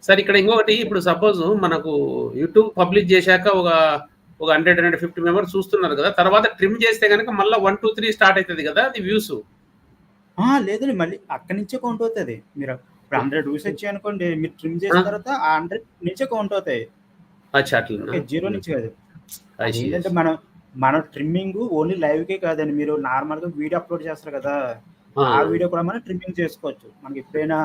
Sir ఇక్కడ ఇంకొకటి ఇప్పుడు సపోజ్ మనకు యూట్యూబ్ పబ్లిష్ చేశాక ఒక 100, 150 మెంబర్స్ చూస్తున్నారు కదా! తర్వాత ట్రిమ్ చేస్తే గనక మళ్ళా 1, 2, 3 స్టార్ట్ అయితది కదా! అది వ్యూస్. లేదండి. మళ్ళీ అక్కడి నుంచే కౌంట్ అవుతది. మీరు ఇప్పుడు 100 వ్యూస్ వచ్చాయనుకోండి, మీరు ట్రిమ్ ఆ! చేసిన తర్వాత ఆ 100 నుంచే కౌంట్ అవుతాయి. అచ్చా అట్లనా? ఓకే. 0 నుంచి హుహు. కాదు. I see. అదేంటంటే మనం ట్రిమ్మింగ్ ఓన్లీ లైవ్‌కే కాదండి. మీరు నార్మల్‌గా వీడియో అప్‌లోడ్ చేస్తారు కదా! ఆ! ఆ వీడియో కూడా మనం ట్రిమ్మింగ్ చేసుకోవచ్చు. మనకి ఎప్పుడైనా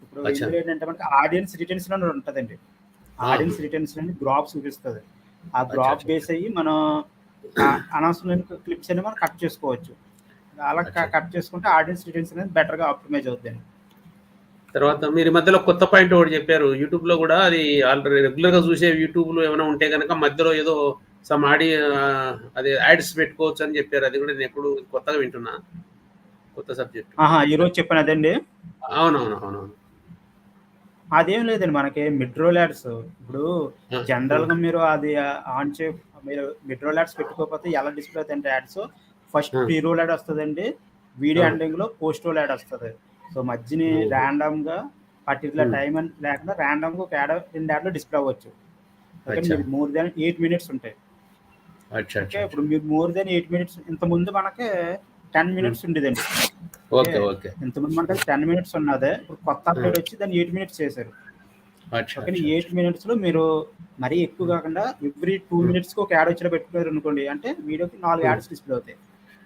ఇప్పుడు అచ్చా! ఇందులో ఏంటంటే మనకి ఆడియన్స్ రిటెన్షన్ అని ఉంటదండి. ఆహా! ఆడియన్స్ రిటెన్షన్ అని గ్రాఫ్ చూపిస్తది. ఆ అచ్చా! గ్రాఫ్ అచ్చా! అచ్చా! బేస్ అయ్యి మనం అనవసరమైన క్లిప్స్ అన్ని మనం కట్ చేసుకోవచ్చు. అలా అచ్చా! కట్ చేసుకుంటే ఆడియన్స్ రిటెన్షన్ అనేది బెటర్‌గా ఆప్టిమైజ్ అవుద్దండి. తర్వాత మీరు ఈ మధ్యలో కొత్త పాయింట్ ఒకటి చెప్పారు. యూట్యూబ్‌లో గూడా అది ఆల్రెడీ రెగ్యులర్‌గా చూసే యూట్యూబ్‌లో ఏమైనా ఉంటే గనక మధ్యలో ఏదో అదే యాడ్స్ పెట్టుకోవచ్చు అని చెప్పారు. అది గూడా నేనెప్పుడు కొత్తగా వింటున్నా. కొత్త సబ్జెక్ట్. ఆహా! ఈరోజు చెప్పాను అదండి. అవునవును. అవునవును. అదేం లేదండి. మనకి మిడ్ రోల్ యాడ్స్ ఇప్పుడు ఆ! ఆ! జనరల్‌గా మీరు అది ఆన్ చే మీరు మిడ్ రోల్ యాడ్స్ పెట్టుకోకపోతే ఎలా డిస్‌ప్లే అవుతాయంటే యాడ్స్ ఫస్ట్ ఆ! ప్రీ రోల్ యాడ్ వస్తదండి. ఆ! వీడియో ఎండింగ్‌లో పోస్ట్ రోల్ యాడ్ వస్తది. సో, మధ్యని హుహు. రాండమ్‌గా పర్టిక్యులర్ హ్మ్. టైమ్ అని లేకుండా రాండమ్‌గా ఒక యాడ్ 2 యాడ్‌లు డిస్‌ప్లే అవ్వచ్చు. ఓకే. అచ్చా! మీరు మోర్ దాన్ 8 మినిట్స్ ఉంటాయి. అచ్చా! ఓకే. అచ్చా! అచ్చా! ఇప్పుడు మీరు మోర్ దాన్ 8 మినిట్స్ ఇంతకుముందు మనకి 10 హ్మ్. మినిట్స్ ఉండేదండి. ఓకే. ఓకే. ఓకే. ఇంతకుముందు మనకి 10 మినిట్స్ ఉన్నదే. ఇప్పుడు కొత్త ఆ! అప్‌డేట్ వచ్చి దాన్ని 8 మినిట్స్ చేశారు. అచ్చా! ఓకే. అచ్చా! 8 అచ్చా! మినిట్స్‌లో మీరు మరీ ఎక్కువ హ్మ్. కాకుండా ఎవ్రీ 2 హ్మ్. మినిట్స్‌కి ఒక యాడ్ వచ్చేలా పెట్టుకున్నారనుకోండి. అంటే వీడియోకి 4 హ్మ్. యాడ్స్ డిస్‌ప్లే అవుతాయి.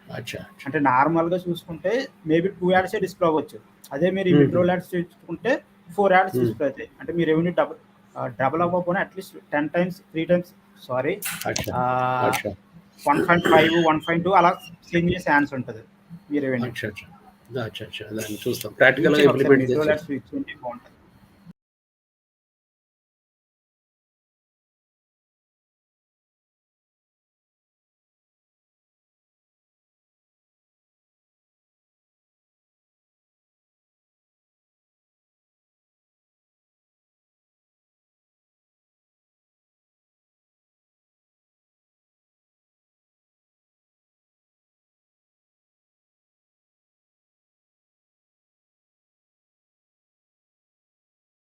అచ్చా! అచ్చా! అంటే నార్మల్‌గా చూసుకుంటే మేబీ 2 యాడ్సే డిస్‌ప్లే అవ్వచ్చు. అదే మీరు ఈ మిడ్ హుహు. రోల్ యాడ్స్ చూసుకుంటే 4 యాడ్స్ హ్మ్. డిస్‌ప్లే అవుతాయి. అంటే మీ రెవెన్యూ డబుల్ అవ్వకపోయినా అట్‌లీస్ట్ 10 టైమ్స్, 3 టైమ్స్ సారీ అచ్చా! ఆహ్, అచ్చా! 1.5, 1.2 అలా స్వింగ్ చేసే ఛాన్స్ ఉంటది. మీ రెవెన్యూ. అచ్చా! అచ్చా! అచ్చా! అచ్చా! దాన్ని చూస్తాం. యూజ్ ప్రాక్టికల్‌గా చేయండి ఒకసారి ఇంప్లిమెంట్ మిడ్ చేసి రోల్ యాడ్స్ చూస్తాం. యూజ్ చేయండి బావుంటది.